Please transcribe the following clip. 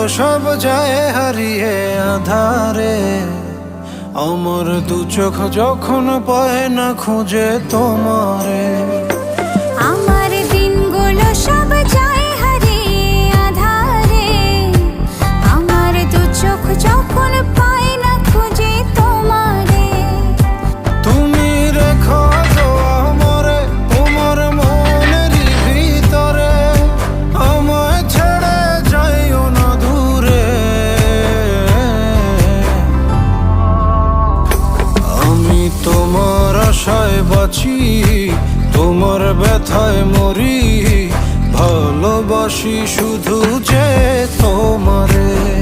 সব যায় হারিয়ে আধারে। আমার দু চোখ যখন পায় না খুঁজে তোমারে। আমার দিনগুলো সব যায় হারিয়ে আঁধারে। আমার দু চোখ যখন পায় না খুঁজে তোমারে। তুমি রেখো তো আমারে তোমার মনের ভিতরে, আমায় ছেড়ে যাইও না দূরে। আমি তোমার আশায় বাঁচি, তোমার ব্যথায় মরি, ভালোবাসি শুধু যে তোমারে।